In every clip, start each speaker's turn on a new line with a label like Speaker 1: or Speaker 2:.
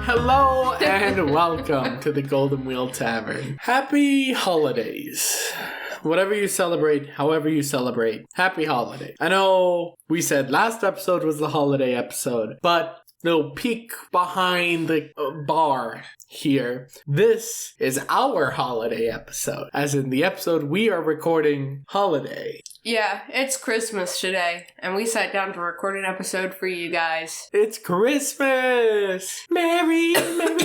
Speaker 1: Hello and welcome to the Golden Wheel Tavern. Happy holidays. Whatever you celebrate, however you celebrate, happy holiday. I know we said last episode was the holiday episode, but little peek behind the bar here. This is our holiday episode, as in the episode we are recording holiday.
Speaker 2: Yeah, it's Christmas today, and we sat down to record an episode for you guys.
Speaker 1: It's Christmas! Merry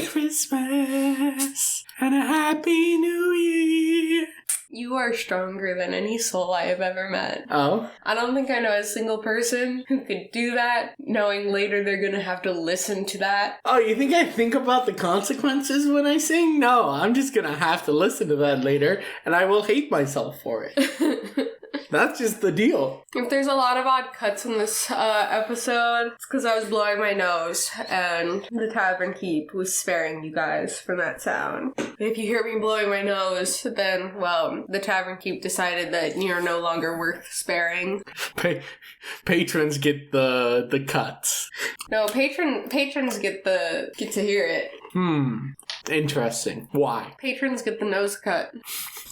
Speaker 1: Christmas! And a Happy New Year!
Speaker 2: You are stronger than any soul I have ever met.
Speaker 1: Oh?
Speaker 2: I don't think I know a single person who could do that, knowing later they're gonna have to listen to that.
Speaker 1: Oh, you think I think about the consequences when I sing? No, I'm just gonna have to listen to that later, and I will hate myself for it. That's just the deal.
Speaker 2: If there's a lot of odd cuts in this episode, it's because I was blowing my nose, and the Tavern Keep was sparing you guys from that sound. If you hear me blowing my nose, then, well, the Tavern Keep decided that you're no longer worth sparing.
Speaker 1: Patrons get the cuts.
Speaker 2: No, patrons get to hear it.
Speaker 1: Interesting. Why?
Speaker 2: Patrons get the nose cut.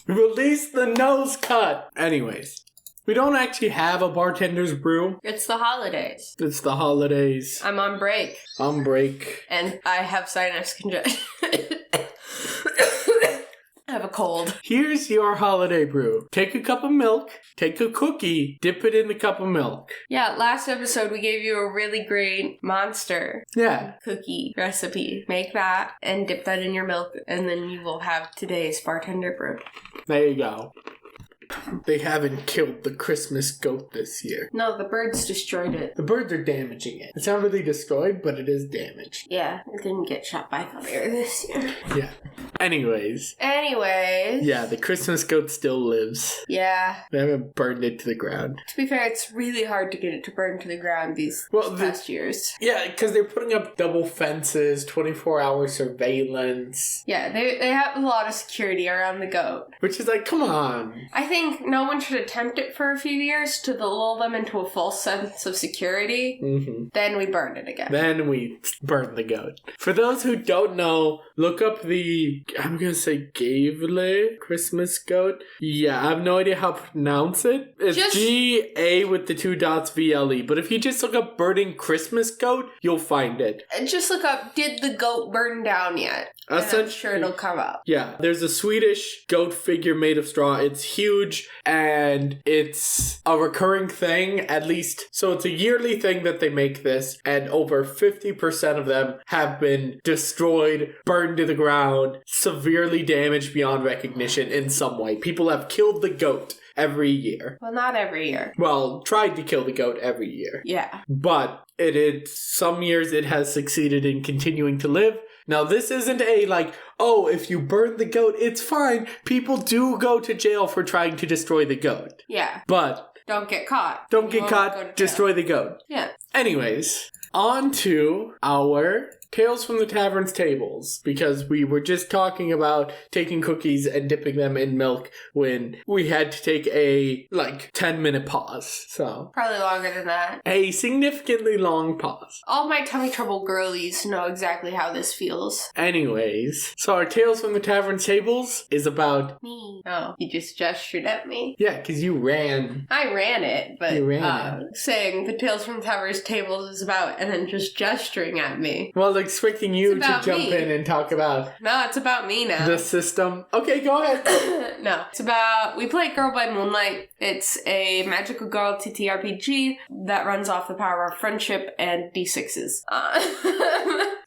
Speaker 1: Release the nose cut! Anyways, we don't actually have a bartender's brew.
Speaker 2: It's the holidays.
Speaker 1: It's the holidays.
Speaker 2: I'm on break.
Speaker 1: On break.
Speaker 2: And I have sinus congestion. I have a cold.
Speaker 1: Here's your holiday brew. Take a cup of milk, take a cookie, dip it in the cup of milk.
Speaker 2: Yeah, last episode we gave you a really great monster cookie recipe. Make that and dip that in your milk, and then you will have today's bartender brew.
Speaker 1: There you go. They haven't killed the Christmas goat this year.
Speaker 2: No, the birds destroyed it.
Speaker 1: The birds are damaging it. It's not really destroyed, but it is damaged.
Speaker 2: Yeah, it didn't get shot by fire this year.
Speaker 1: Yeah. Anyways.
Speaker 2: Yeah,
Speaker 1: the Christmas goat still lives.
Speaker 2: Yeah.
Speaker 1: They haven't burned it to the ground.
Speaker 2: To be fair, it's really hard to get it to burn to the ground these past years.
Speaker 1: Yeah, because they're putting up double fences, 24-hour surveillance.
Speaker 2: Yeah, they have a lot of security around the goat.
Speaker 1: Which is like, come on.
Speaker 2: I think no one should attempt it for a few years to lull them into a false sense of security. Mm-hmm. Then we burn it again.
Speaker 1: Then we burn the goat. For those who don't know, look up I'm going to say Gavle Christmas goat. Yeah, I have no idea how to pronounce it. It's G-A with the 2 dots V-L-E. But if you just look up burning Christmas goat, you'll find it.
Speaker 2: Just look up, did the goat burn down yet? And I'm sure it'll come up.
Speaker 1: Yeah, there's a Swedish goat figure made of straw. It's huge, and it's a recurring thing, at least. So it's a yearly thing that they make this, and over 50% of them have been destroyed, burned to the ground, severely damaged beyond recognition in some way. People have killed the goat every year.
Speaker 2: Well, not every year.
Speaker 1: Well, tried to kill the goat every year.
Speaker 2: Yeah.
Speaker 1: But some years it has succeeded in continuing to live. Now, this isn't if you burn the goat, it's fine. People do go to jail for trying to destroy the goat.
Speaker 2: Yeah.
Speaker 1: But
Speaker 2: don't get caught.
Speaker 1: Don't get caught, destroy the goat.
Speaker 2: Yeah.
Speaker 1: Anyways, on to our Tales from the Tavern's tables, because we were just talking about taking cookies and dipping them in milk when we had to take a 10-minute pause. So
Speaker 2: probably longer than that.
Speaker 1: A significantly long pause.
Speaker 2: All my tummy trouble girlies know exactly how this feels.
Speaker 1: Anyways, so our Tales from the Tavern's tables is about
Speaker 2: me. Oh, you just gestured at me.
Speaker 1: Yeah, because you ran.
Speaker 2: I ran it, but
Speaker 1: you ran it.
Speaker 2: Saying the Tales from the Tavern's tables is about, and then just gesturing at me.
Speaker 1: Well, expecting you to jump in and talk about...
Speaker 2: No, it's about me now.
Speaker 1: The system. Okay, go ahead.
Speaker 2: No, it's about... We play Girl by Moonlight. It's a magical girl TTRPG that runs off the power of friendship and D6s.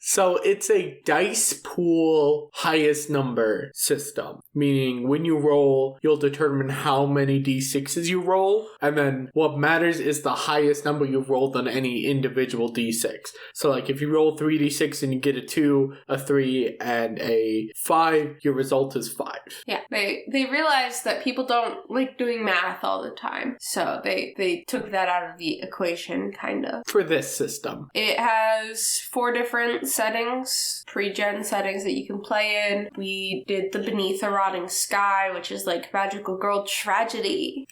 Speaker 1: So it's a dice pool highest number system, meaning when you roll, you'll determine how many D6s you roll, and then what matters is the highest number you've rolled on any individual D6. So if you roll 3D6 and you get a 2, a 3, and a 5, your result is 5.
Speaker 2: Yeah, they realized that people don't like doing math all the time, so they took that out of the equation, kind of.
Speaker 1: For this system.
Speaker 2: It has 4 different settings, pre-gen settings that you can play in. We did the Beneath a Rotting Sky, which is magical girl tragedy.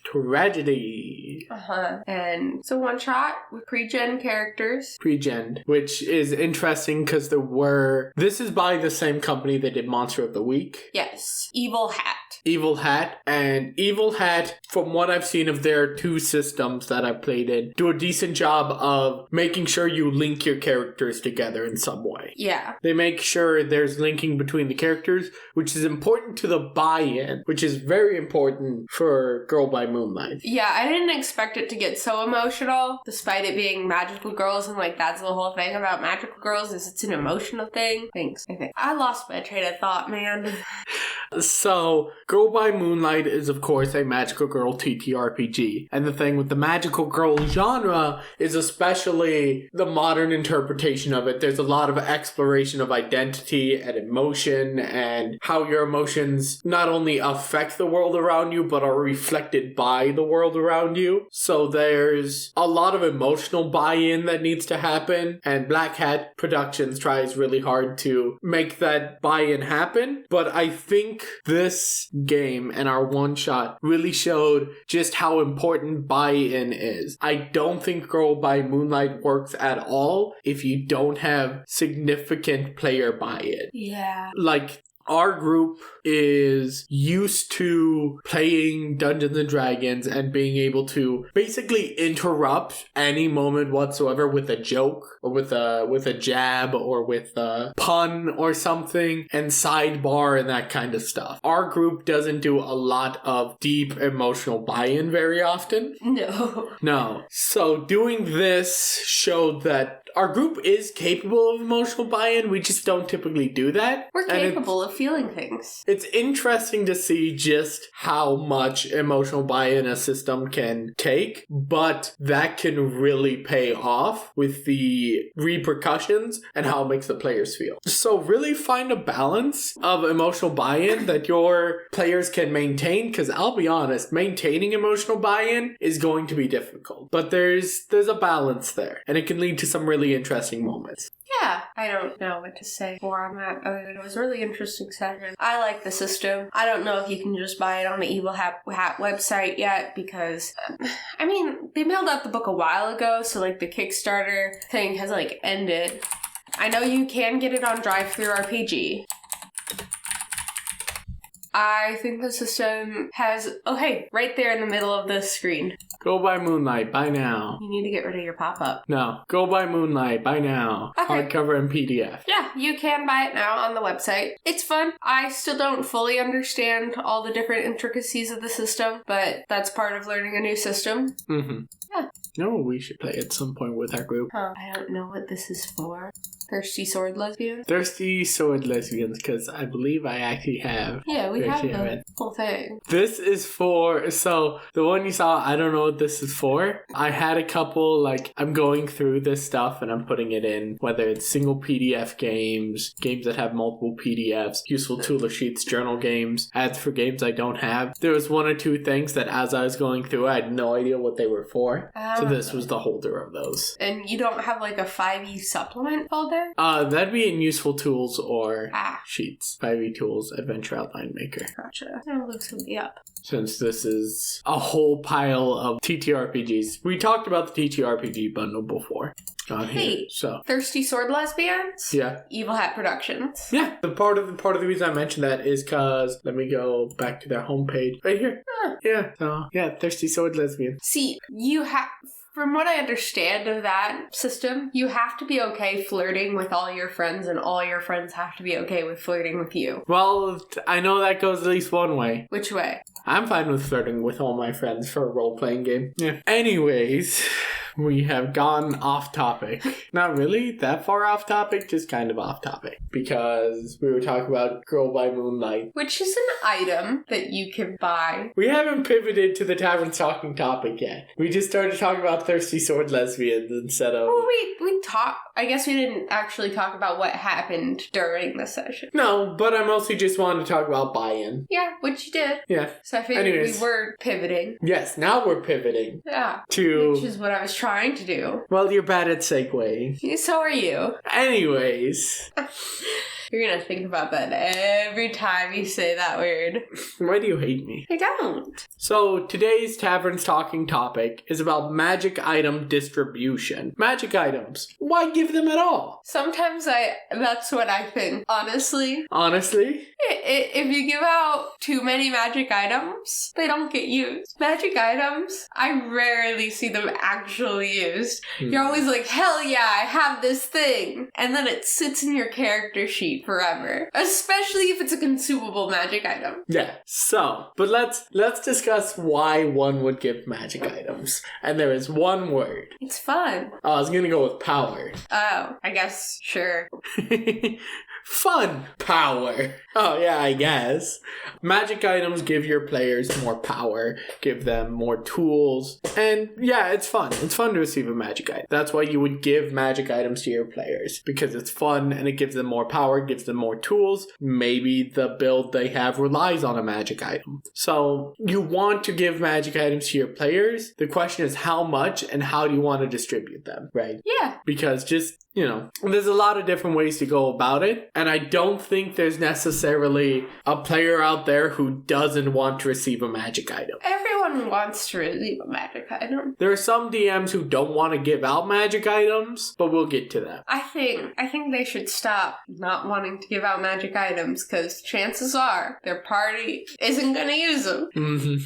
Speaker 2: And it's a one-shot with pre-gen characters.
Speaker 1: Pre-gen, which is interesting interesting because this is by the same company that did Monster of the Week.
Speaker 2: Yes. Evil Hat.
Speaker 1: Evil Hat. And Evil Hat, from what I've seen of their 2 systems that I've played in, do a decent job of making sure you link your characters together in some way.
Speaker 2: Yeah.
Speaker 1: They make sure there's linking between the characters, which is important to the buy-in, which is very important for Girl by Moonlight.
Speaker 2: Yeah, I didn't expect it to get so emotional, despite it being magical girls, and like that's the whole thing about magical girls is it's an emotional thing. Thanks. I think I lost my train of thought, man.
Speaker 1: So, Girl by Moonlight is of course a magical girl TTRPG. And the thing with the magical girl genre is especially the modern interpretation of it. There's a lot of exploration of identity and emotion and how your emotions not only affect the world around you, but are reflected by the world around you. So there's a lot of emotional buy-in that needs to happen, and Black Hat Productions tries really hard to make that buy-in happen. But I think this game and our one-shot really showed just how important buy-in is. I don't think Girl by Moonlight works at all if you don't have significant player buy-in.
Speaker 2: Yeah.
Speaker 1: Like, our group is used to playing Dungeons and Dragons and being able to basically interrupt any moment whatsoever with a joke or with a jab or with a pun or something and sidebar and that kind of stuff. Our group doesn't do a lot of deep emotional buy-in very often. No. So doing this showed that our group is capable of emotional buy-in. We just don't typically do that.
Speaker 2: We're capable of feeling things.
Speaker 1: It's interesting to see just how much emotional buy-in a system can take, but that can really pay off with the repercussions and how it makes the players feel. So really find a balance of emotional buy-in that your players can maintain, because I'll be honest, maintaining emotional buy-in is going to be difficult. But there's a balance there, and it can lead to some really interesting moments.
Speaker 2: Yeah, I don't know what to say more on that other than it was a really interesting session. I like the system. I don't know if you can just buy it on the Evil Hat website yet because, I mean, they mailed out the book a while ago, so like the Kickstarter thing has like ended. I know you can get it on DriveThruRPG. I think the system has... Oh, hey, right there in the middle of this screen.
Speaker 1: Go by Moonlight, buy now.
Speaker 2: You need to get rid of your pop-up.
Speaker 1: No, go by Moonlight, buy now.
Speaker 2: Okay.
Speaker 1: Hardcover and PDF.
Speaker 2: Yeah, you can buy it now on the website. It's fun. I still don't fully understand all the different intricacies of the system, but that's part of learning a new system.
Speaker 1: Mm-hmm.
Speaker 2: Yeah.
Speaker 1: No, we should play at some point with our group.
Speaker 2: Huh. I don't know what this is for. Thirsty Sword Lesbians?
Speaker 1: Thirsty Sword Lesbians, because I believe I actually have.
Speaker 2: Yeah, we have the whole thing.
Speaker 1: This is for, so the one you saw, I don't know what this is for. I had a couple, like, I'm going through this stuff and I'm putting it in, whether it's single PDF games, games that have multiple PDFs, useful tool or sheets, journal games, ads for games I don't have. There was 1 or 2 things that as I was going through, I had no idea what they were for. So this was the holder of those.
Speaker 2: And you don't have like a 5e supplement folder?
Speaker 1: That'd be in useful tools or sheets. 5e tools, Adventure Outline Maker.
Speaker 2: Gotcha. I'll look something up.
Speaker 1: Since this is a whole pile of TTRPGs. We talked about the TTRPG bundle before.
Speaker 2: Hey,
Speaker 1: so
Speaker 2: Thirsty Sword Lesbians?
Speaker 1: Yeah.
Speaker 2: Evil Hat Productions.
Speaker 1: Yeah. The part of the reason I mentioned that is because, let me go back to their homepage. Right here. Yeah. So, yeah, Thirsty Sword Lesbians.
Speaker 2: See, you have... From what I understand of that system, you have to be okay flirting with all your friends, and all your friends have to be okay with flirting with you.
Speaker 1: Well, I know that goes at least one way.
Speaker 2: Which way?
Speaker 1: I'm fine with flirting with all my friends for a role-playing game. Yeah. Anyways, we have gone off topic. Not really that far off topic, just kind of off topic. Because we were talking about Girl by Moonlight.
Speaker 2: Which is an item that you can buy.
Speaker 1: We haven't pivoted to the Tavern Talking topic yet. We just started talking about Thirsty Sword Lesbians instead of...
Speaker 2: Well, we talked... I guess we didn't actually talk about what happened during the session.
Speaker 1: No, but I mostly just wanted to talk about buy-in.
Speaker 2: Yeah, which you did.
Speaker 1: Yeah.
Speaker 2: So I figured we were pivoting.
Speaker 1: Yes, now we're pivoting.
Speaker 2: Yeah.
Speaker 1: To...
Speaker 2: Which is what I was trying to do.
Speaker 1: Well, you're bad at segueing.
Speaker 2: So are you.
Speaker 1: Anyways...
Speaker 2: You're gonna think about that every time you say that word.
Speaker 1: Why do you hate me?
Speaker 2: I don't.
Speaker 1: So today's Taverns Talking topic is about magic item distribution. Magic items. Why give them at all?
Speaker 2: Sometimes that's what I think. Honestly.
Speaker 1: Honestly?
Speaker 2: If you give out too many magic items, they don't get used. Magic items, I rarely see them actually used. You're always like, hell yeah, I have this thing. And then it sits in your character sheet forever. Especially if it's a consumable magic item.
Speaker 1: Yeah. So, but let's discuss why one would give magic items. And there is one word.
Speaker 2: It's fun.
Speaker 1: Oh, I was gonna go with power.
Speaker 2: Oh, I guess, sure.
Speaker 1: Fun power. Oh yeah, I guess. Magic items give your players more power, give them more tools, and yeah, it's fun. It's fun to receive a magic item. That's why you would give magic items to your players, because it's fun and it gives them more power, gives them more tools. Maybe the build they have relies on a magic item. So you want to give magic items to your players. The question is how much and how do you want to distribute them, right?
Speaker 2: Yeah.
Speaker 1: Because just, there's a lot of different ways to go about it. And I don't think there's necessarily a player out there who doesn't want to receive a magic item.
Speaker 2: Everyone wants to receive a magic item.
Speaker 1: There are some DMs who don't want to give out magic items, but we'll get to that.
Speaker 2: I think they should stop not wanting to give out magic items, because chances are their party isn't going to use them.
Speaker 1: Mm-hmm.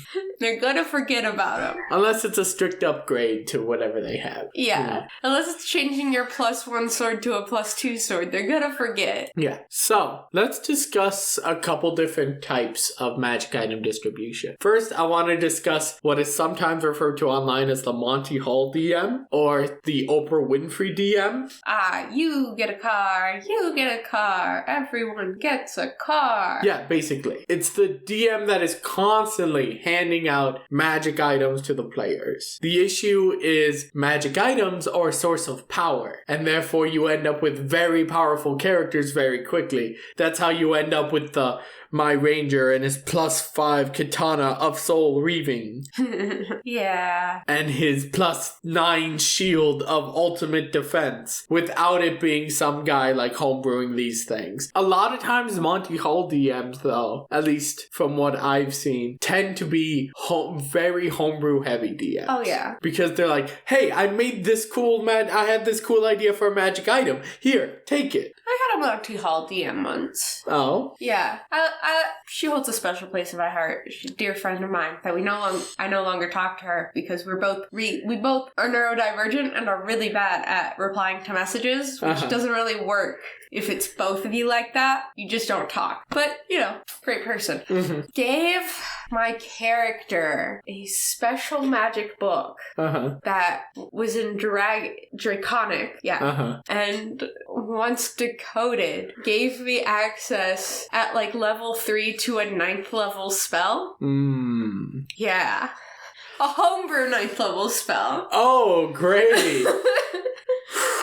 Speaker 2: They're going to forget about them.
Speaker 1: Unless it's a strict upgrade to whatever they have.
Speaker 2: Yeah. Unless it's changing your +1 sword to a +2 sword, they're going to forget.
Speaker 1: Yeah. So, let's discuss a couple different types of magic item distribution. First, I want to discuss what is sometimes referred to online as the Monty Hall DM or the Oprah Winfrey DM.
Speaker 2: You get a car, you get a car, everyone gets a car.
Speaker 1: Yeah, basically. It's the DM that is constantly handing out magic items to the players. The issue is magic items are a source of power, and therefore you end up with very powerful characters very quickly. That's how you end up with my ranger and his +5 katana of soul reaving.
Speaker 2: Yeah.
Speaker 1: And his +9 shield of ultimate defense without it being some guy like homebrewing these things. A lot of times Monty Hall DMs though, at least from what I've seen, tend to be very homebrew heavy DMs.
Speaker 2: Oh yeah.
Speaker 1: Because they're like, hey, I made this I had this cool idea for a magic item. Here, take it.
Speaker 2: I had a Monty Hall DM once.
Speaker 1: Oh?
Speaker 2: Yeah. She holds a special place in my heart. She's a dear friend of mine that I no longer talk to her because we both are neurodivergent and are really bad at replying to messages, which doesn't really work. If it's both of you like that, you just don't talk. But, great person.
Speaker 1: Mm-hmm.
Speaker 2: Gave my character a special magic book that was in Draconic. Yeah. And once decoded, gave me access at like level 3 to a 9th level spell. Yeah. A homebrew 9th level spell.
Speaker 1: Oh, great.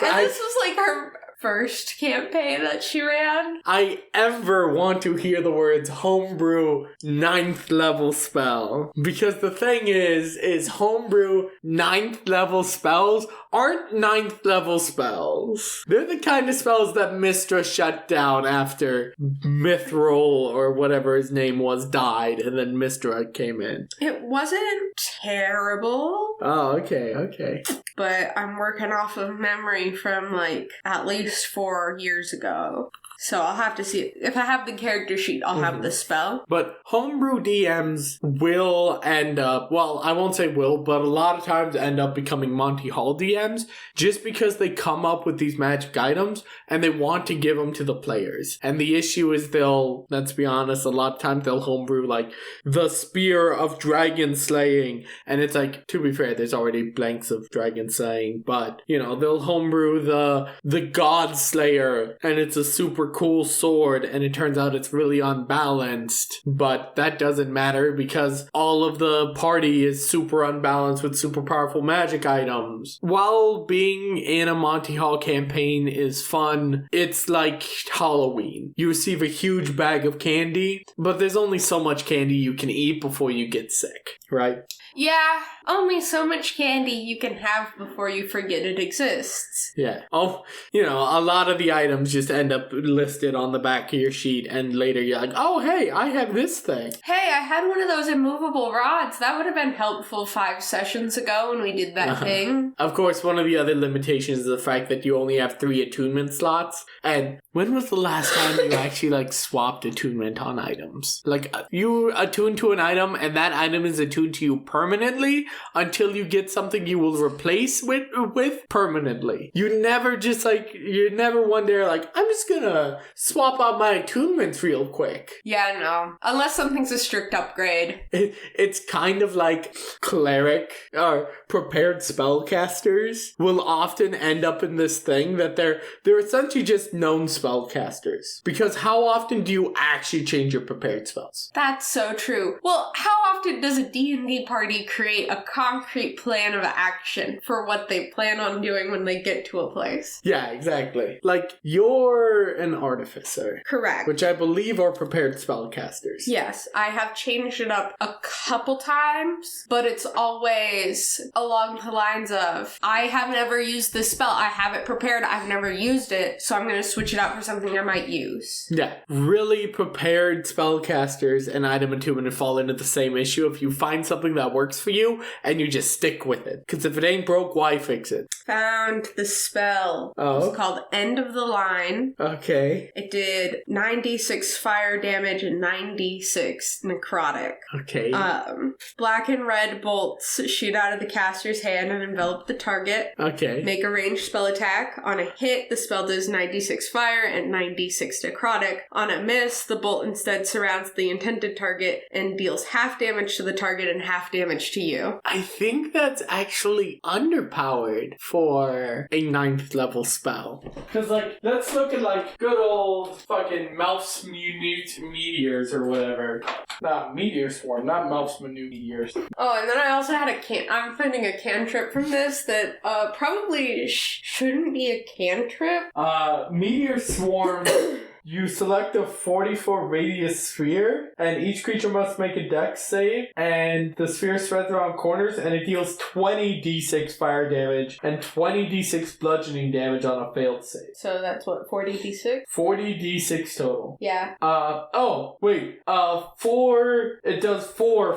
Speaker 2: And this was like her first campaign that she ran.
Speaker 1: I ever want to hear the words homebrew 9th level spell. Because the thing is homebrew 9th level spells aren't 9th level spells. They're the kind of spells that Mystra shut down after Mithril or whatever his name was died and then Mystra came in.
Speaker 2: It wasn't terrible.
Speaker 1: Oh, okay.
Speaker 2: But I'm working off of memory from like at least 4 years ago. So I'll have to see. If I have the character sheet, I'll have the spell.
Speaker 1: But homebrew DMs will end up, well, I won't say will, but a lot of times end up becoming Monty Hall DMs just because they come up with these magic items and they want to give them to the players. And the issue is let's be honest, a lot of times they'll homebrew like the Spear of Dragon Slaying. And it's like, to be fair, there's already blanks of Dragon Slaying, but, they'll homebrew the God Slayer and it's a super cool sword and it turns out it's really unbalanced, but that doesn't matter because all of the party is super unbalanced with super powerful magic items. While being in a Monty Hall campaign is fun, it's like Halloween. You receive a huge bag of candy, but there's only so much candy you can eat before you get sick, right?
Speaker 2: Yeah, only so much candy you can have before you forget it exists.
Speaker 1: Yeah. Oh, a lot of the items just end up listed on the back of your sheet, and later you're like, oh, hey, I have this thing.
Speaker 2: Hey, I had one of those immovable rods. That would have been helpful 5 sessions ago when we did that thing.
Speaker 1: Of course, one of the other limitations is the fact that you only have 3 attunement slots. And when was the last time you actually, like, swapped attunement on items? Like, you attune to an item, and that item is attuned to you permanently until you get something you will replace with permanently. You never just, like, you're never one day like, I'm just gonna swap out my attunements real quick.
Speaker 2: Yeah, no. Unless something's a strict upgrade.
Speaker 1: It's kind of like cleric or prepared spellcasters will often end up in this thing that they're essentially just known spellcasters. Because how often do you actually change your prepared spells?
Speaker 2: That's so true. Well, how often does a D&D party create a concrete plan of action for what they plan on doing when they get to a place?
Speaker 1: Yeah, exactly. Like, you're an artificer.
Speaker 2: Correct.
Speaker 1: Which I believe are prepared spellcasters.
Speaker 2: Yes, I have changed it up a couple times, but it's always along the lines of, I have never used this spell, I have it prepared, I've never used it, so I'm going to switch it out for something I might use.
Speaker 1: Yeah, really prepared spellcasters and item attunement fall into the same issue if you find something that works for you and you just stick with it. Because if it ain't broke, why fix it?
Speaker 2: Found the spell.
Speaker 1: Oh.
Speaker 2: It's called End of the Line.
Speaker 1: Okay.
Speaker 2: It did 96 fire damage and 96 necrotic.
Speaker 1: Okay.
Speaker 2: Black and red bolts shoot out of the caster's hand and envelop the target.
Speaker 1: Okay.
Speaker 2: Make a ranged spell attack. On a hit, the spell does 96 fire and 96 necrotic. On a miss, the bolt instead surrounds the intended target and deals half damage to the target and half damage to you.
Speaker 1: I think that's actually underpowered for a 9th level spell. Because, like, let's look at, like, good old fucking Melf's Meteors or whatever. Not Meteor Swarm, not Melf's Meteors.
Speaker 2: Oh, and then I also had I'm finding a cantrip from this that probably shouldn't be a cantrip.
Speaker 1: Meteor Swarm. You select a 40-foot radius sphere, and each creature must make a dex save, and the sphere spreads around corners, and it deals 20 d6 fire damage and 20 d6 bludgeoning damage on a failed save.
Speaker 2: So that's what, 40 d6?
Speaker 1: 40 d6 total.
Speaker 2: Yeah.
Speaker 1: It does four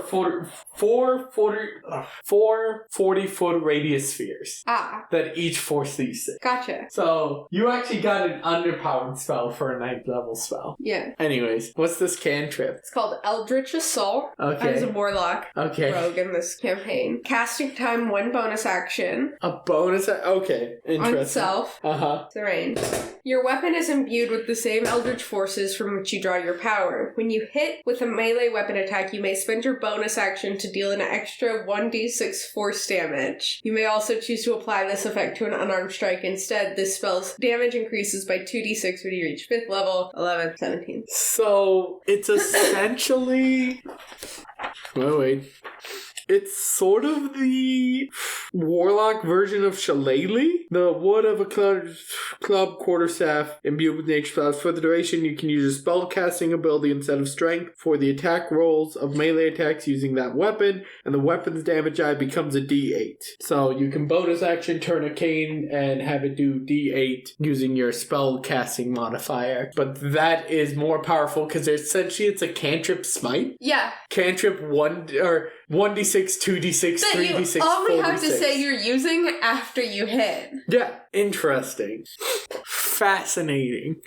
Speaker 1: 40-foot radius spheres. That each force these 6.
Speaker 2: Gotcha.
Speaker 1: So, you actually got an underpowered spell for a 9th level spell.
Speaker 2: Yeah.
Speaker 1: Anyways, what's this cantrip?
Speaker 2: It's called Eldritch Assault.
Speaker 1: Okay.
Speaker 2: As a warlock.
Speaker 1: Okay.
Speaker 2: Rogue in this campaign. Casting time 1 bonus action.
Speaker 1: A bonus? Okay. Interesting.
Speaker 2: On itself. It's a range. Your weapon is imbued with the same eldritch forces from which you draw your power. When you hit with a melee weapon attack, you may spend your bonus action to deal an extra 1d6 force damage. You may also choose to apply this effect to an unarmed strike instead. This spell's damage increases by 2d6 when you reach 5th level, 11th, 17th.
Speaker 1: So, it's essentially... Wait. It's sort of the warlock version of Shillelagh. The wood of a club quarterstaff imbued with nature spells. For the duration, you can use a spellcasting ability instead of strength for the attack rolls of melee attacks using that weapon, and the weapon's damage die becomes a d8. So you can bonus action turn a cane and have it do d8 using your spellcasting modifier. But that is more powerful because essentially it's a cantrip smite.
Speaker 2: Yeah.
Speaker 1: Cantrip 1d6, 2d6, 3d6, 4d6.
Speaker 2: You only have to say you're using after you hit.
Speaker 1: Yeah, interesting. Fascinating.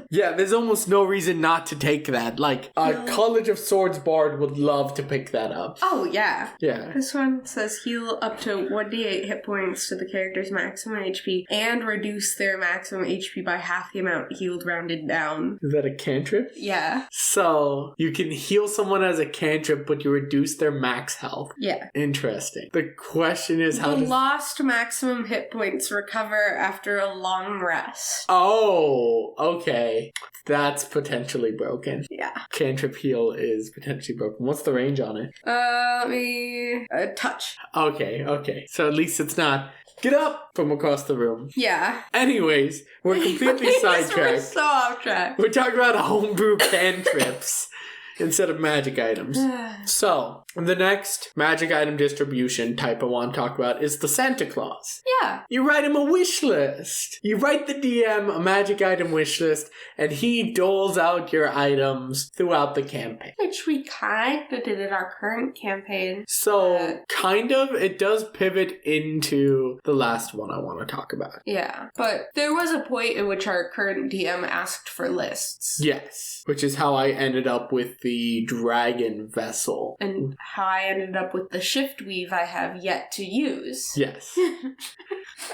Speaker 1: Yeah, there's almost no reason not to take that. Like, a College of Swords bard would love to pick that up.
Speaker 2: Oh, yeah.
Speaker 1: Yeah.
Speaker 2: This one says heal up to 1d8 hit points to the character's maximum HP and reduce their maximum HP by half the amount healed rounded down.
Speaker 1: Is that a cantrip?
Speaker 2: Yeah.
Speaker 1: So, you can heal someone as a cantrip, but you reduce their max health.
Speaker 2: Yeah.
Speaker 1: Interesting. The question is how
Speaker 2: the lost maximum hit points recover after a long rest.
Speaker 1: Oh, okay. That's potentially broken.
Speaker 2: Yeah.
Speaker 1: Cantrip heal is potentially broken. What's the range on it?
Speaker 2: Let me... touch.
Speaker 1: Okay. So at least it's not... Get up! From across the room.
Speaker 2: Yeah.
Speaker 1: Anyways, we're completely sidetracked.
Speaker 2: We're so off track.
Speaker 1: We're talking about homebrew cantrips. instead of magic items. So, the next magic item distribution type I want to talk about is the Santa Claus.
Speaker 2: Yeah.
Speaker 1: You write him a wish list. You write the DM a magic item wish list, and he doles out your items throughout the campaign.
Speaker 2: Which we kind of did in our current campaign.
Speaker 1: So, kind of, it does pivot into the last one I want to talk about.
Speaker 2: Yeah. But there was a point in which our current DM asked for lists.
Speaker 1: Yes, which is how I ended up with the dragon vessel.
Speaker 2: And how I ended up with the shift weave I have yet to use.
Speaker 1: Yes.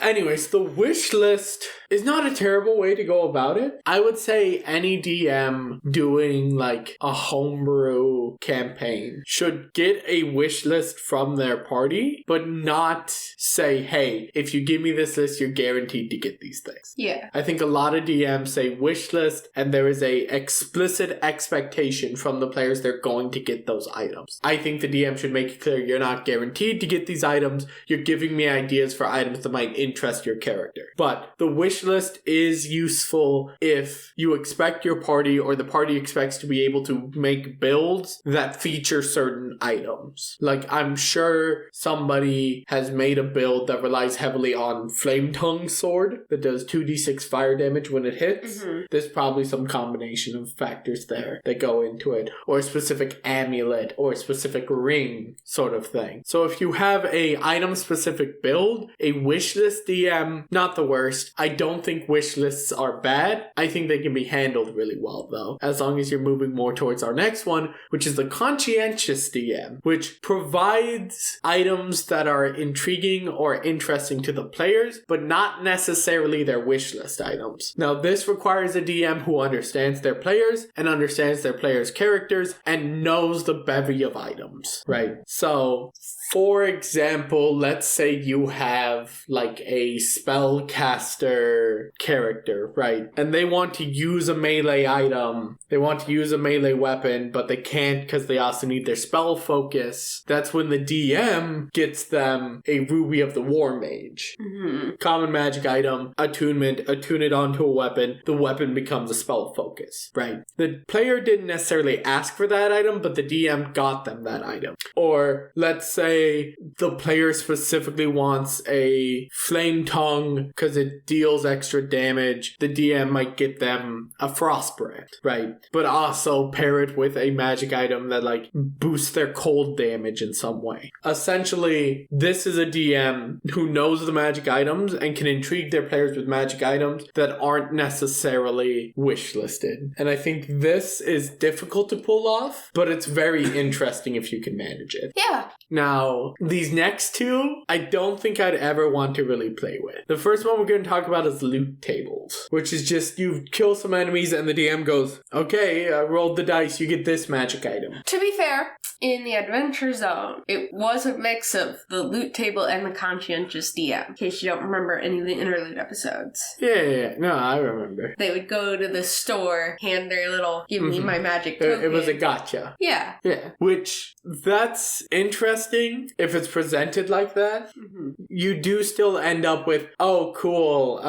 Speaker 1: Anyways, the wish list is not a terrible way to go about it. I would say any DM doing like a homebrew campaign should get a wish list from their party, but not say, hey, if you give me this list, you're guaranteed to get these things.
Speaker 2: Yeah.
Speaker 1: I think a lot of DMs say wish list, and there is a explicit expectation from the players they're going to get those items. I think the DM should make it clear you're not guaranteed to get these items. You're giving me ideas for items that might interest your character. But the wish list is useful if you expect your party or the party expects to be able to make builds that feature certain items. Like, I'm sure somebody has made a build that relies heavily on Flame Tongue Sword that does 2d6 fire damage when it hits.
Speaker 2: Mm-hmm.
Speaker 1: There's probably some combination of factors there that go into it, or a specific amulet or a specific ring sort of thing. So if you have a item specific build, a wish list DM, not the worst. I don't think wish lists are bad. I think they can be handled really well though, as long as you're moving more towards our next one, which is the conscientious DM, which provides items that are intriguing or interesting to the players, but not necessarily their wish list items. Now, this requires a DM who understands their players and understands their players' characters and knows the bevy of items, right? So, for example, let's say you have like a spellcaster character, right? And they want to use a melee item. They want to use a melee weapon, but they can't because they also need their spell focus. That's when the DM gets them a Ruby of the War Mage.
Speaker 2: Mm-hmm.
Speaker 1: Common magic item, attunement, attune it onto a weapon. The weapon becomes a spell focus, right? The player didn't necessarily ask for that item, but the DM got them that item. Or let's say the player specifically wants a flame tongue because it deals extra damage. The DM might get them a frostbrand, right? But also pair it with a magic item that like boosts their cold damage in some way. Essentially, this is a DM who knows the magic items and can intrigue their players with magic items that aren't necessarily wish listed. And I think this is difficult to pull off, but it's very interesting if you can manage it.
Speaker 2: Yeah.
Speaker 1: Now, these next two, I don't think I'd ever want to really play with. The first one we're going to talk about is loot tables, which is just you kill some enemies and the DM goes, okay, I rolled the dice, you get this magic item.
Speaker 2: To be fair, in the Adventure Zone, it was a mix of the loot table and the conscientious DM, in case you don't remember any of the interlude episodes.
Speaker 1: Yeah. No, I remember.
Speaker 2: They would go to the store, hand their little, give me my magic token.
Speaker 1: It was a gotcha.
Speaker 2: Yeah.
Speaker 1: Yeah. Which, that's interesting if it's presented like that.
Speaker 2: Mm-hmm.
Speaker 1: You do still end up with, oh, cool,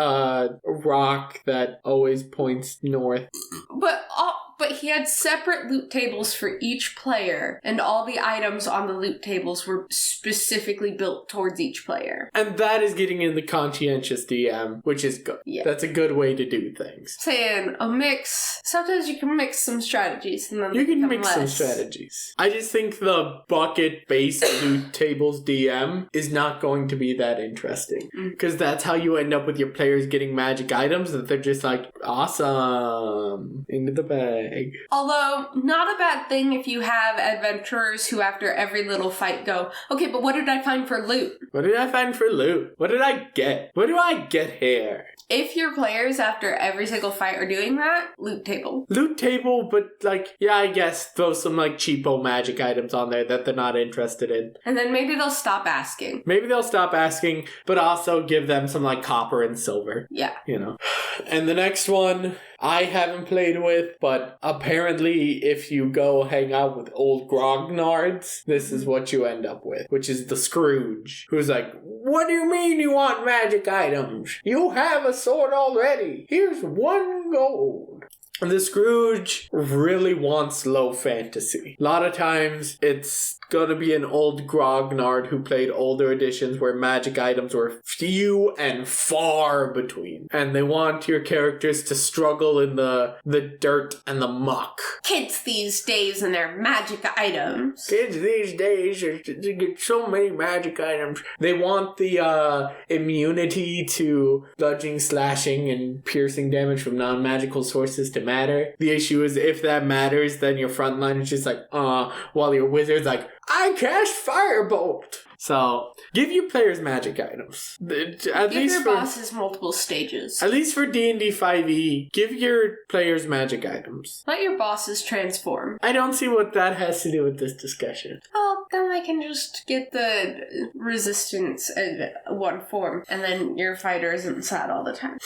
Speaker 1: rock that always points north.
Speaker 2: But he had separate loot tables for each player, and all the items on the loot tables were specifically built towards each player.
Speaker 1: And that is getting in the conscientious DM, which is good.
Speaker 2: Yeah.
Speaker 1: That's a good way to do things.
Speaker 2: Saying a mix, sometimes you can mix some strategies and then
Speaker 1: You can
Speaker 2: become
Speaker 1: mix some
Speaker 2: less.
Speaker 1: strategies. I just think the bucket-based loot tables DM is not going to be that interesting. Because that's how you end up with your players getting magic items that they're just like, awesome, into the bag.
Speaker 2: Although, not a bad thing if you have adventurers who after every little fight go, okay, but what did I find for loot?
Speaker 1: What did I find for loot? What did I get? What do I get here?
Speaker 2: If your players after every single fight are doing that, loot table.
Speaker 1: Loot table, but like, yeah, I guess throw some like cheapo magic items on there that they're not interested in.
Speaker 2: And then maybe they'll stop asking.
Speaker 1: Maybe they'll stop asking, but also give them some like copper and silver.
Speaker 2: Yeah.
Speaker 1: You know. And the next one I haven't played with, but apparently if you go hang out with old grognards, this is what you end up with, which is the Scrooge, who's like, what do you mean you want magic items? You have a sword already. Here's 1 gold. the Scrooge really wants low fantasy. A lot of times it's gonna be an old grognard who played older editions where magic items were few and far between. And they want your characters to struggle in the dirt and the muck.
Speaker 2: Kids these days and their magic items.
Speaker 1: Kids these days they get so many magic items. They want the immunity to bludgeoning, slashing, and piercing damage from non-magical sources to matter. The issue is if that matters, then your frontline is just like, while your wizard's like, I cast Firebolt. So, give your players magic items.
Speaker 2: Give your bosses multiple stages.
Speaker 1: At least for D&D 5e, give your players magic items.
Speaker 2: Let your bosses transform.
Speaker 1: I don't see what that has to do with this discussion.
Speaker 2: Oh, then I can just get the resistance in one form, and then your fighter isn't sad all the time.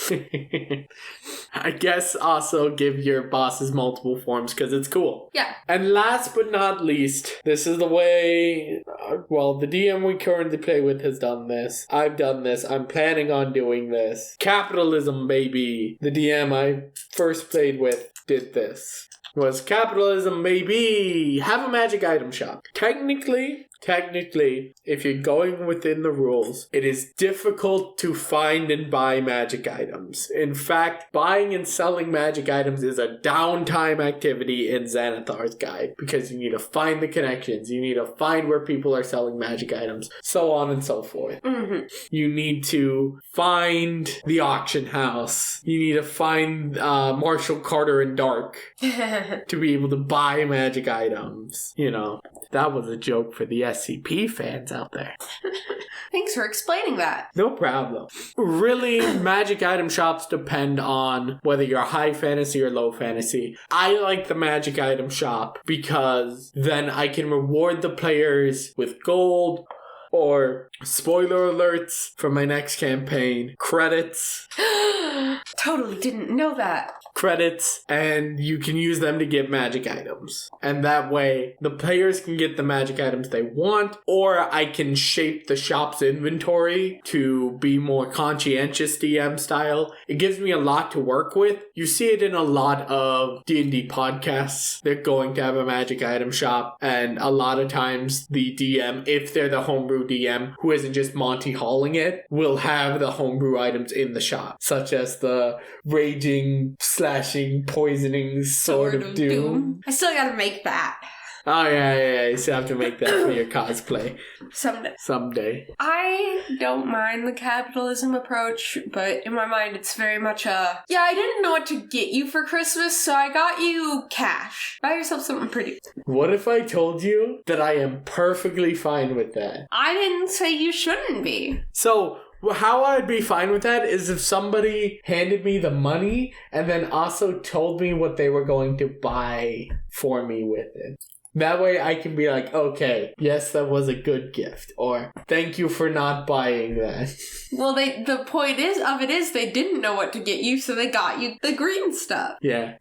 Speaker 1: I guess also give your bosses multiple forms, because it's cool.
Speaker 2: Yeah.
Speaker 1: And last but not least, this is the way, the DM we currently play with has done this. I've done this. I'm planning on doing this. Capitalism, baby. The DM I first played with did this. Was capitalism, baby. Have a magic item shop. Technically, if you're going within the rules, it is difficult to find and buy magic items. In fact, buying and selling magic items is a downtime activity in Xanathar's Guide because you need to find the connections, you need to find where people are selling magic items, so on and so forth.
Speaker 2: Mm-hmm.
Speaker 1: You need to find the auction house. You need to find Marshall Carter and Dark to be able to buy magic items. You know, that was a joke for the SCP fans out there.
Speaker 2: Thanks for explaining that.
Speaker 1: No problem. Really, magic item shops depend on whether you're high fantasy or low fantasy. I like the magic item shop because then I can reward the players with gold or spoiler alerts for my next campaign, credits.
Speaker 2: Totally didn't know that.
Speaker 1: Credits, and you can use them to get magic items. And that way, the players can get the magic items they want, or I can shape the shop's inventory to be more conscientious DM style. It gives me a lot to work with. You see it in a lot of D&D podcasts. They're going to have a magic item shop, and a lot of times the DM, if they're the homebrew DM who isn't just Monty Halling it, will have the homebrew items in the shop, such as the raging, slashing, poisoning sword of doom.
Speaker 2: I still gotta make that.
Speaker 1: Oh, yeah. You still have to make that for your cosplay. Someday.
Speaker 2: I don't mind the capitalism approach, but in my mind it's very much I didn't know what to get you for Christmas, so I got you cash. Buy yourself something pretty.
Speaker 1: What if I told you that I am perfectly fine with that?
Speaker 2: I didn't say you shouldn't be.
Speaker 1: So, how I'd be fine with that is if somebody handed me the money and then also told me what they were going to buy for me with it. That way I can be like, okay, yes, that was a good gift. Or, thank you for not buying that.
Speaker 2: Well, the point is they didn't know what to get you, so they got you the green stuff.
Speaker 1: Yeah.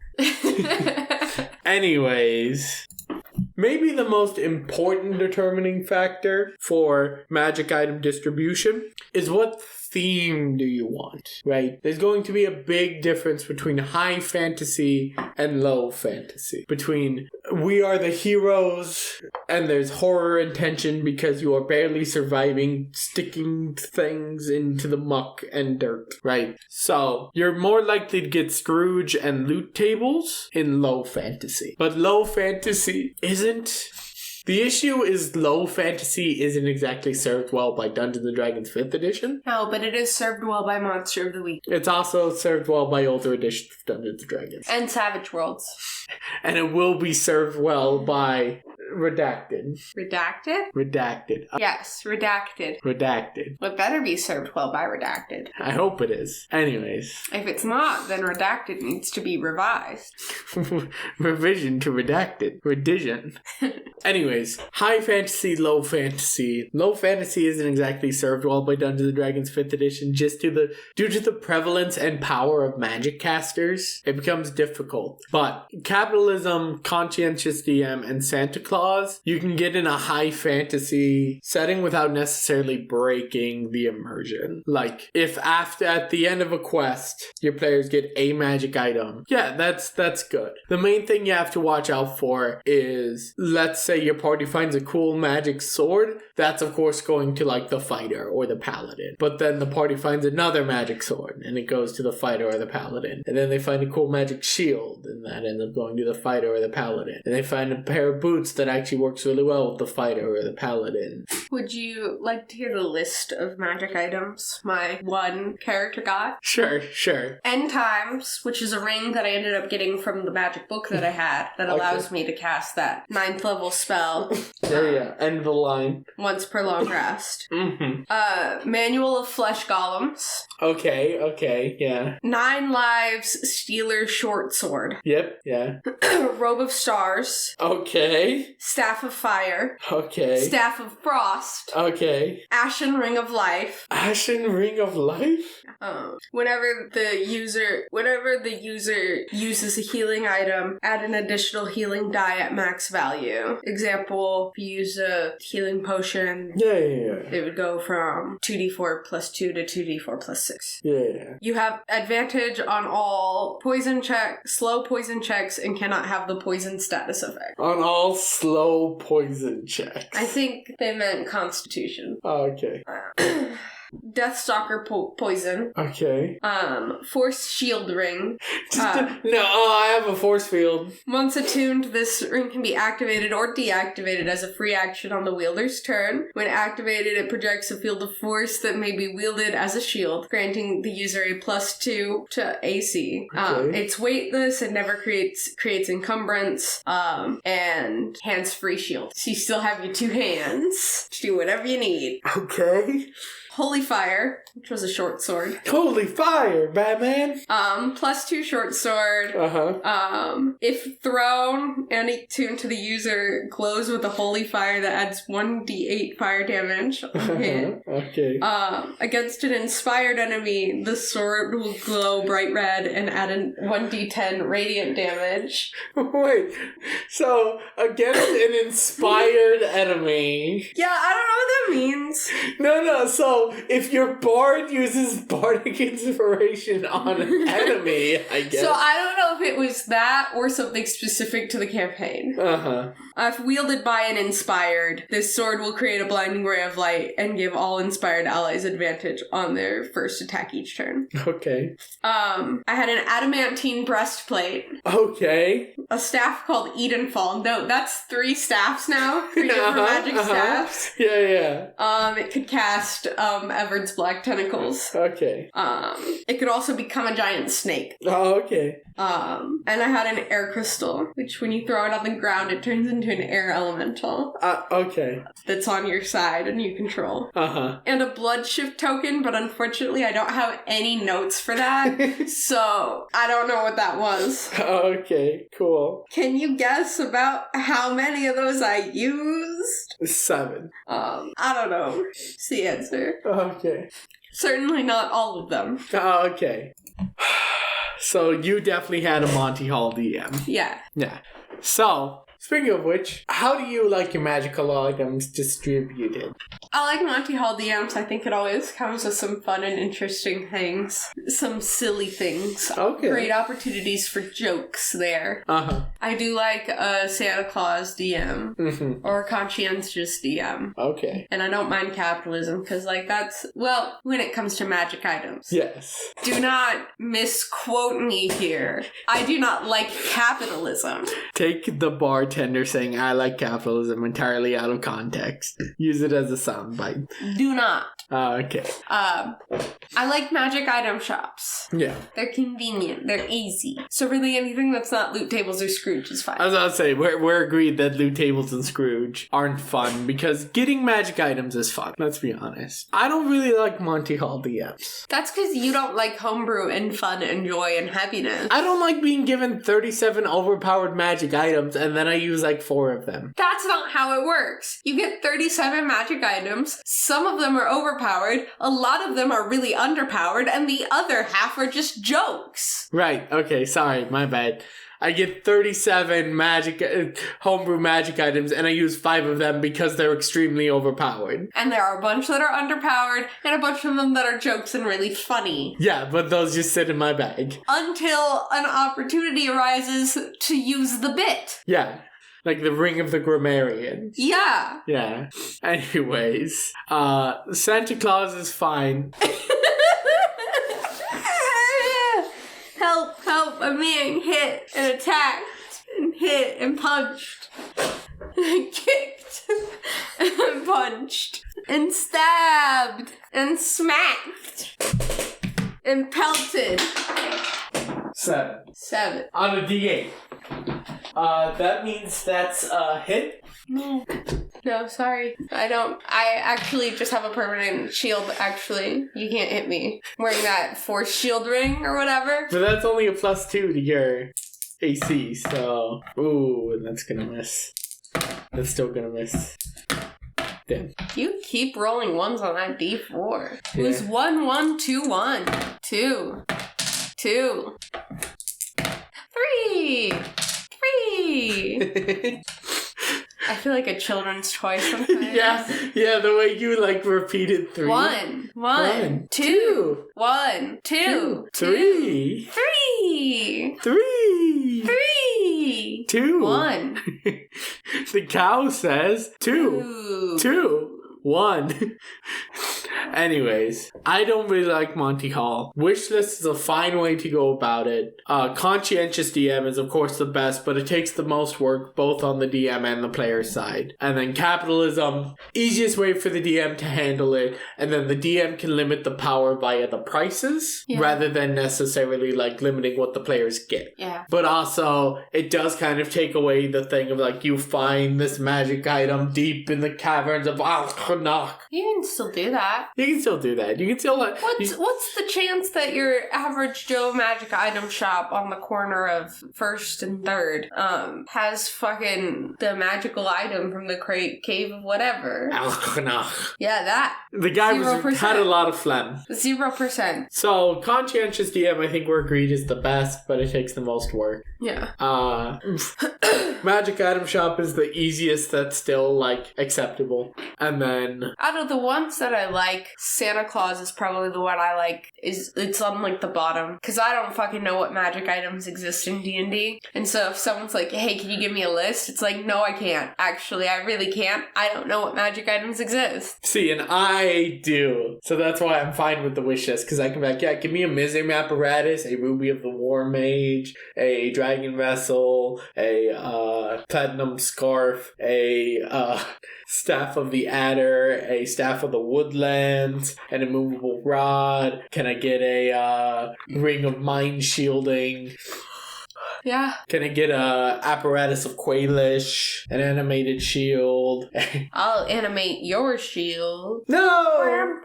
Speaker 1: Anyways, maybe the most important determining factor for magic item distribution is what theme do you want, right? There's going to be a big difference between high fantasy and low fantasy. Between we are the heroes and there's horror and tension because you are barely surviving sticking things into the muck and dirt, right? So you're more likely to get Scrooge and loot tables in low fantasy. But low fantasy isn't... The issue is low fantasy isn't exactly served well by Dungeons & Dragons 5th edition.
Speaker 2: No, but it is served well by Monster of the Week.
Speaker 1: It's also served well by older editions of Dungeons & Dragons.
Speaker 2: And Savage Worlds.
Speaker 1: And it will be served well by Redacted.
Speaker 2: Redacted?
Speaker 1: Redacted.
Speaker 2: Yes, Redacted.
Speaker 1: Redacted.
Speaker 2: It better be served well by Redacted.
Speaker 1: I hope it is. Anyways.
Speaker 2: If it's not, then Redacted needs to be revised.
Speaker 1: Revision to Redacted. Redition. Anyways, high fantasy, low fantasy. Low fantasy isn't exactly served well by Dungeons & Dragons 5th edition due to the prevalence and power of magic casters. It becomes difficult. But capitalism, conscientious DM, and Santa Claus Claus, you can get in a high fantasy setting without necessarily breaking the immersion. Like, if at the end of a quest, your players get a magic item, yeah, that's good. The main thing you have to watch out for is, let's say your party finds a cool magic sword, that's of course going to like the fighter or the paladin. But then the party finds another magic sword, and it goes to the fighter or the paladin. And then they find a cool magic shield, and that ends up going to the fighter or the paladin. And they find a pair of boots that actually works really well with the fighter or the paladin.
Speaker 2: Would you like to hear the list of magic items my one character got?
Speaker 1: Sure.
Speaker 2: End Times, which is a ring that I ended up getting from the magic book that I had that allows me to cast that 9th level spell.
Speaker 1: Yeah. End of the line.
Speaker 2: Once per long rest. Manual of Flesh Golems.
Speaker 1: Okay, yeah.
Speaker 2: 9 Lives Stealer Short Sword.
Speaker 1: Yep, yeah.
Speaker 2: Robe of Stars.
Speaker 1: Okay.
Speaker 2: Staff of Fire.
Speaker 1: Okay.
Speaker 2: Staff of Frost.
Speaker 1: Okay.
Speaker 2: Ashen Ring of Life.
Speaker 1: Ashen Ring of Life?
Speaker 2: Whenever the user uses a healing item, add an additional healing die at max value. Example, if you use a healing potion,
Speaker 1: Yeah.
Speaker 2: it would go from 2d4 plus 2 to 2d4 plus 6.
Speaker 1: Yeah.
Speaker 2: You have advantage on all slow poison checks, and cannot have the poison status effect.
Speaker 1: On all slow poison checks.
Speaker 2: I think they meant Constitution.
Speaker 1: Oh, okay.
Speaker 2: Deathstalker poison.
Speaker 1: Okay.
Speaker 2: Force shield ring.
Speaker 1: I have a force field.
Speaker 2: Once attuned, this ring can be activated or deactivated as a free action on the wielder's turn. When activated, it projects a field of force that may be wielded as a shield, granting the user a +2 to AC.
Speaker 1: Okay.
Speaker 2: It's weightless, it never creates encumbrance, and hands-free shield. So you still have your 2 hands to do whatever you need.
Speaker 1: Okay.
Speaker 2: Holy Fire, which was a short sword.
Speaker 1: Holy fire, Batman!
Speaker 2: +2 short sword. If thrown and attuned to the user, glows with a holy fire that adds 1d8 fire damage on hit.
Speaker 1: Okay.
Speaker 2: Against an inspired enemy, the sword will glow bright red and add a 1d10 radiant damage.
Speaker 1: Wait, so against an inspired enemy.
Speaker 2: Yeah, I don't know what that means.
Speaker 1: No, so if your bard uses bardic inspiration on an enemy, I guess.
Speaker 2: So I don't know if it was that or something specific to the campaign. If wielded by an inspired, this sword will create a blinding ray of light and give all inspired allies advantage on their first attack each turn.
Speaker 1: Okay.
Speaker 2: I had an adamantine breastplate.
Speaker 1: Okay.
Speaker 2: A staff called Edenfall. No, that's 3 staffs now. 3 different magic staffs.
Speaker 1: Yeah.
Speaker 2: It could cast Everard's Black Tentacles.
Speaker 1: Okay.
Speaker 2: It could also become a giant snake.
Speaker 1: Oh, okay.
Speaker 2: And I had an air crystal, which when you throw it on the ground, it turns into an air elemental.
Speaker 1: Okay.
Speaker 2: That's on your side and you control. And a blood shift token, but unfortunately I don't have any notes for that, so I don't know what that was.
Speaker 1: Okay, cool.
Speaker 2: Can you guess about how many of those I used?
Speaker 1: 7.
Speaker 2: I don't know. It's the answer.
Speaker 1: Okay.
Speaker 2: Certainly not all of them.
Speaker 1: Okay. So you definitely had a Monty Hall DM.
Speaker 2: Yeah.
Speaker 1: So, speaking of which, how do you like your magical items distributed?
Speaker 2: I like Monty Hall DMs. I think it always comes with some fun and interesting things. Some silly things.
Speaker 1: Okay.
Speaker 2: Great opportunities for jokes there. I do like a Santa Claus DM. Or a conscientious DM.
Speaker 1: Okay.
Speaker 2: And I don't mind capitalism, because, that's, when it comes to magic items.
Speaker 1: Yes.
Speaker 2: Do not misquote me here. I do not like capitalism.
Speaker 1: Take the bartender saying, I like capitalism entirely out of context. Use it as a soundbite.
Speaker 2: Do not.
Speaker 1: Okay.
Speaker 2: I like magic item shops.
Speaker 1: Yeah.
Speaker 2: They're convenient. They're easy. So really anything that's not Loot Tables or Scrooge is fine.
Speaker 1: I was about to say, we're agreed that Loot Tables and Scrooge aren't fun because getting magic items is fun. Let's be honest. I don't really like Monty Hall DMs.
Speaker 2: That's because you don't like homebrew and fun and joy and happiness.
Speaker 1: I don't like being given 37 overpowered magic items and then I use 4 of them.
Speaker 2: That's not how it works. You get 37 magic items. Some of them are overpowered. A lot of them are really underpowered. And the other half are just jokes.
Speaker 1: Right. Okay. Sorry. My bad. I get 37 homebrew magic items, and I use 5 of them because they're extremely overpowered.
Speaker 2: And there are a bunch that are underpowered, and a bunch of them that are jokes and really funny.
Speaker 1: Yeah, but those just sit in my bag.
Speaker 2: Until an opportunity arises to use the bit.
Speaker 1: Yeah. Like the Ring of the Grammarian.
Speaker 2: Yeah.
Speaker 1: Yeah. Anyways, Santa Claus is fine.
Speaker 2: Help, I'm being hit and attacked and hit and punched and kicked and punched and stabbed and smacked and pelted. 7.
Speaker 1: On a D8. That means that's a hit?
Speaker 2: No, sorry. I actually just have a permanent shield, actually. You can't hit me. I'm wearing that force shield ring or whatever.
Speaker 1: But that's only a +2 to your AC, so... Ooh, that's gonna miss. That's still gonna miss. Damn.
Speaker 2: You keep rolling ones on that D4. It
Speaker 1: Yeah.
Speaker 2: was 1, 1, 2, 1. 2. 2. 3. 3. I feel like a children's toy sometimes.
Speaker 1: yeah, the way you, repeated 3.
Speaker 2: 1,
Speaker 1: 1,
Speaker 2: 2. 1, 2.
Speaker 1: 3.
Speaker 2: 3.
Speaker 1: 3.
Speaker 2: 3.
Speaker 1: 2.
Speaker 2: 1.
Speaker 1: The cow says 2. 2. 1. Anyways, I don't really like Monty Hall. Wishlist is a fine way to go about it. Conscientious DM is of course the best, but it takes the most work both on the DM and the player side. And then capitalism, easiest way for the DM to handle it, and then the DM can limit the power via the prices rather than necessarily limiting what the players get.
Speaker 2: Yeah.
Speaker 1: But also, it does kind of take away the thing of you find this magic item deep in the caverns of Al-Khanaq.
Speaker 2: You can still do that.
Speaker 1: You can still do that. You can still...
Speaker 2: What's the chance that your average Joe magic item shop on the corner of 1st and 3rd has fucking the magical item from the cave of whatever?
Speaker 1: Al-Khanaq.
Speaker 2: Yeah, that.
Speaker 1: The guy
Speaker 2: 0%.
Speaker 1: had a lot of phlegm.
Speaker 2: 0%.
Speaker 1: So, conscientious DM, I think we're agreed, is the best, but it takes the most work.
Speaker 2: Yeah.
Speaker 1: Magic item shop is the easiest that's still, acceptable. And then...
Speaker 2: Out of the ones that I like, Santa Claus is probably the one I like. It's on, the bottom. Because I don't fucking know what magic items exist in D&D. And so if someone's like, hey, can you give me a list? It's like, no, I can't. Actually, I really can't. I don't know what magic items exist.
Speaker 1: See, and I do. So that's why I'm fine with the wish list. Because I can be like, yeah, give me a Mizrim apparatus, a Ruby of the War Mage, a Dragon Vessel, a Platinum Scarf, a Staff of the Adder, a Staff of the Woodlands, an immovable rod. Can I get a Ring of Mind Shielding?
Speaker 2: Yeah.
Speaker 1: Can I get a Apparatus of Quailish, an animated shield?
Speaker 2: I'll animate your shield.
Speaker 1: No!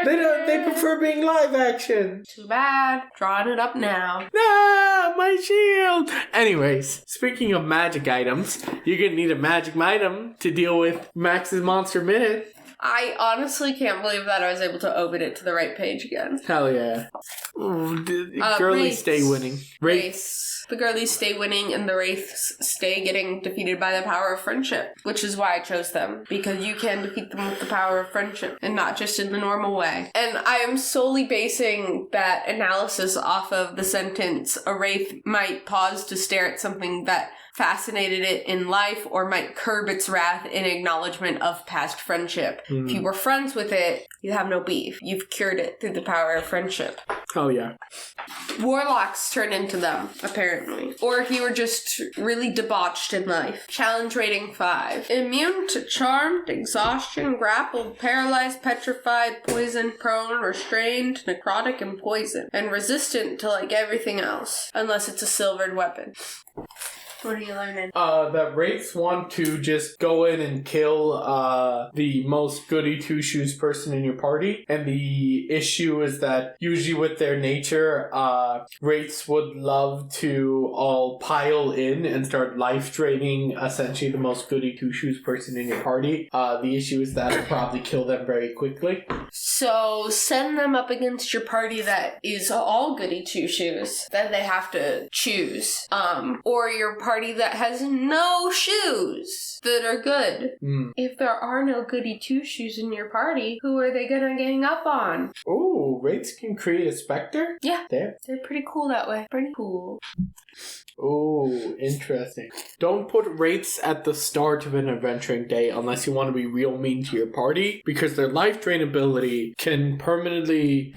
Speaker 1: They prefer being live action.
Speaker 2: Too bad. Drawing it up now.
Speaker 1: No, my shield. Anyways, speaking of magic items, you're gonna need a magic item to deal with Max's Monster Minute.
Speaker 2: I honestly can't believe that I was able to open it to the right page again.
Speaker 1: Hell yeah. Girlies stay winning.
Speaker 2: Wraiths. The girlies stay winning and the wraiths stay getting defeated by the power of friendship. Which is why I chose them. Because you can defeat them with the power of friendship. And not just in the normal way. And I am solely basing that analysis off of the sentence, a wraith might pause to stare at something that fascinated it in life or might curb its wrath in acknowledgement of past friendship. If you were friends with it, you have no beef. You've cured it through the power of friendship.
Speaker 1: Oh yeah.
Speaker 2: Warlocks turn into them, apparently. Or if you were just really debauched in life. Challenge rating 5. Immune to charmed, exhaustion, grappled, paralyzed, petrified, poisoned, prone, restrained, necrotic, and poison. And resistant to everything else. Unless it's a silvered weapon. What are you learning?
Speaker 1: That Wraiths want to just go in and kill the most goody two shoes person in your party, and the issue is that usually with their nature, Wraiths would love to all pile in and start life draining essentially the most goody two shoes person in your party. The issue is that it'll probably kill them very quickly.
Speaker 2: So send them up against your party that is all goody two shoes that they have to choose. Or your party that has no shoes that are good. If there are no goody two shoes in your party, who are they gonna gang up on?
Speaker 1: Ooh, Wraiths can create a specter?
Speaker 2: Yeah.
Speaker 1: There.
Speaker 2: They're pretty cool that way. Pretty cool.
Speaker 1: Ooh, interesting. Don't put Wraiths at the start of an adventuring day unless you want to be real mean to your party, because their life drain ability can permanently,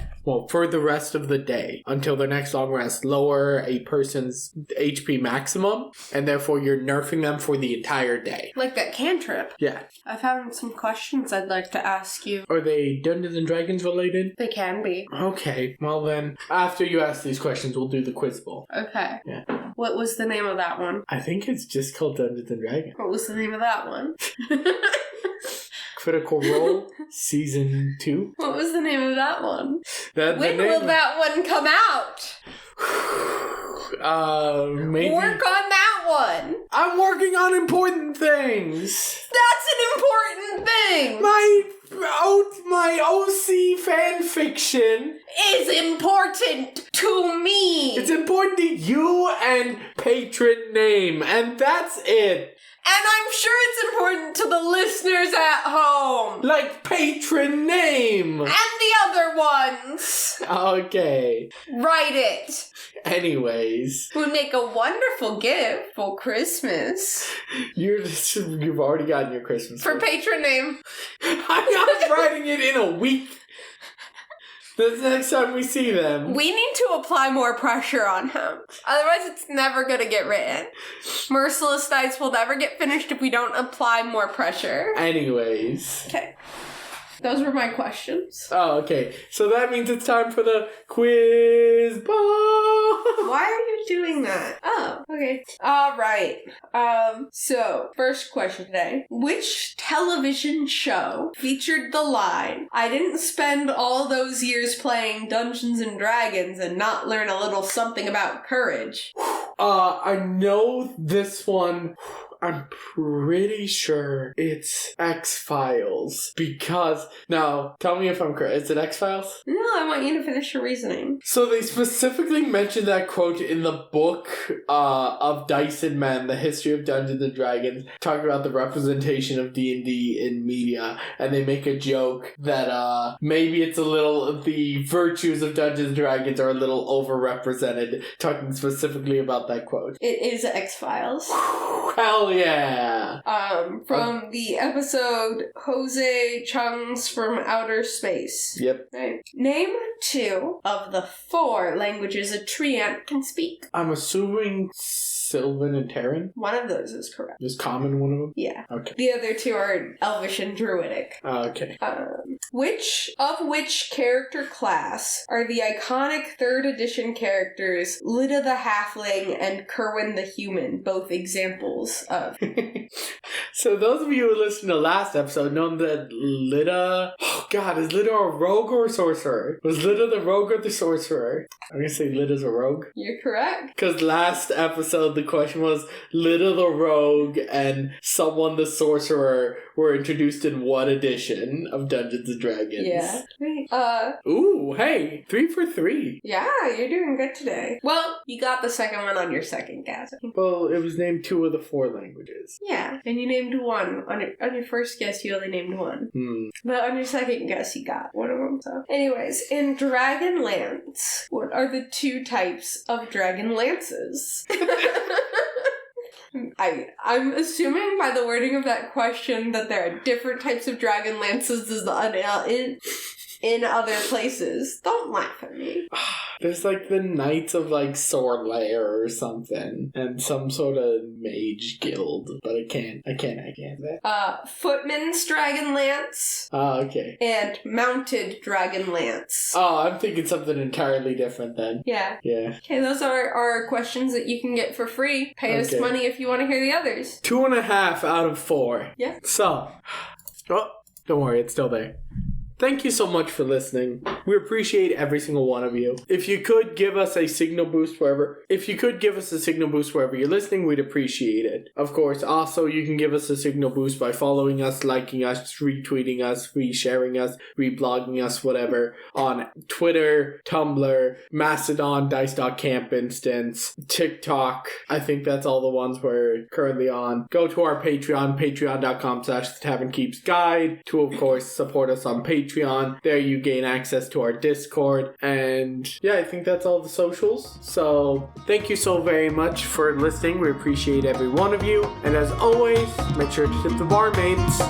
Speaker 1: for the rest of the day, until their next long rest, lower a person's HP maximum, and therefore you're nerfing them for the entire day.
Speaker 2: Like that cantrip.
Speaker 1: Yeah.
Speaker 2: I found some questions I'd like to ask you.
Speaker 1: Are they Dungeons and Dragons related?
Speaker 2: They can be.
Speaker 1: Okay, well then, after you ask these questions, we'll do the quiz bowl.
Speaker 2: Okay.
Speaker 1: Yeah.
Speaker 2: What was the name of that one?
Speaker 1: I think it's just called Dungeons and Dragons.
Speaker 2: What was the name of that one?
Speaker 1: Critical Role Season 2.
Speaker 2: What was the name of that one?
Speaker 1: When
Speaker 2: will that one come out?
Speaker 1: Maybe.
Speaker 2: Work on that one.
Speaker 1: I'm working on important things.
Speaker 2: That's an important thing.
Speaker 1: My OC fan fiction
Speaker 2: is important to me.
Speaker 1: It's important to you and patron name, and that's it.
Speaker 2: And I'm sure it's important to the listeners at home.
Speaker 1: Like patron name.
Speaker 2: And the other ones.
Speaker 1: Okay.
Speaker 2: Write it.
Speaker 1: Anyways.
Speaker 2: Would make a wonderful gift for Christmas.
Speaker 1: You've already gotten your Christmas
Speaker 2: for
Speaker 1: gift.
Speaker 2: Patron name.
Speaker 1: I'm not writing it in a week. The next time we see them.
Speaker 2: We need to apply more pressure on him. Otherwise, it's never going to get written. Merciless Nights will never get finished if we don't apply more pressure.
Speaker 1: Anyways.
Speaker 2: Okay. Those were my questions.
Speaker 1: Oh, okay. So that means it's time for the quiz ball.
Speaker 2: Why are you doing that? Oh, okay. All right. So, first question today. Which television show featured the line, "I didn't spend all those years playing Dungeons and Dragons and not learn a little something about courage"?
Speaker 1: I know this one. I'm pretty sure it's X-Files, because... Now, tell me if I'm correct. Is it X-Files?
Speaker 2: No, I want you to finish your reasoning.
Speaker 1: So they specifically mentioned that quote in the book of Dyson Men, The History of Dungeons and Dragons, talking about the representation of D&D in media, and they make a joke that maybe it's a little... The virtues of Dungeons and Dragons are a little overrepresented, talking specifically about that quote.
Speaker 2: It is X-Files.
Speaker 1: Hell yeah!
Speaker 2: From the episode Jose Chung's From Outer Space.
Speaker 1: Yep.
Speaker 2: Right. Name 2 of the 4 languages a tree ant can speak.
Speaker 1: I'm assuming Sylvan and Terran?
Speaker 2: One of those is correct.
Speaker 1: Is Common one of them?
Speaker 2: Yeah.
Speaker 1: Okay.
Speaker 2: The other 2 are Elvish and Druidic.
Speaker 1: Okay.
Speaker 2: Which character class are the iconic 3rd edition characters Lida the Halfling and Kerwin the Human, both examples of?
Speaker 1: So those of you who listened to last episode know that Lida... Oh god, is Lida a rogue or a sorcerer? Was Lida the rogue or the sorcerer? I'm gonna say Lida's a rogue.
Speaker 2: You're correct.
Speaker 1: Because last episode the question was Lida the rogue and someone the sorcerer were introduced in what edition of Dungeons and Dragons?
Speaker 2: Yeah.
Speaker 1: Ooh, hey, 3 for 3.
Speaker 2: Yeah, you're doing good today. Well, you got the second one on your second guess.
Speaker 1: Well, it was named 2 of the 4 languages.
Speaker 2: Yeah, and you named 1. On your first guess, you only named 1. But on your second guess, you got one of them. So, anyways, in Dragonlance, what are the 2 types of dragon lances? I'm assuming by the wording of that question that there are different types of dragon lances in other places. Don't laugh at me.
Speaker 1: There's like the Knights of like Sorlair or something, and some sort of mage guild, but I can't.
Speaker 2: Footman's Dragonlance
Speaker 1: Oh, okay.
Speaker 2: and Mounted Dragonlance.
Speaker 1: Oh, I'm thinking something entirely different then.
Speaker 2: Yeah.
Speaker 1: Yeah.
Speaker 2: Okay, those are our questions that you can get for free. Pay us
Speaker 1: Okay.
Speaker 2: money if you want to hear the others.
Speaker 1: 2.5 out of 4.
Speaker 2: Yeah.
Speaker 1: So, oh, don't worry, it's still there. Thank you so much for listening. We appreciate every single one of you. If you could give us a signal boost wherever you're listening, we'd appreciate it. Of course, also you can give us a signal boost by following us, liking us, retweeting us, resharing us, reblogging us, whatever, on Twitter, Tumblr, Mastodon, Dice.camp instance, TikTok. I think that's all the ones we're currently on. Go to our Patreon, patreon.com/tavernkeepsguide to, of course, support us on Patreon. There you gain access to our Discord. And yeah, I think that's all the socials. So thank you so very much for listening. We appreciate every one of you. And as always, make sure to tip the barmaids.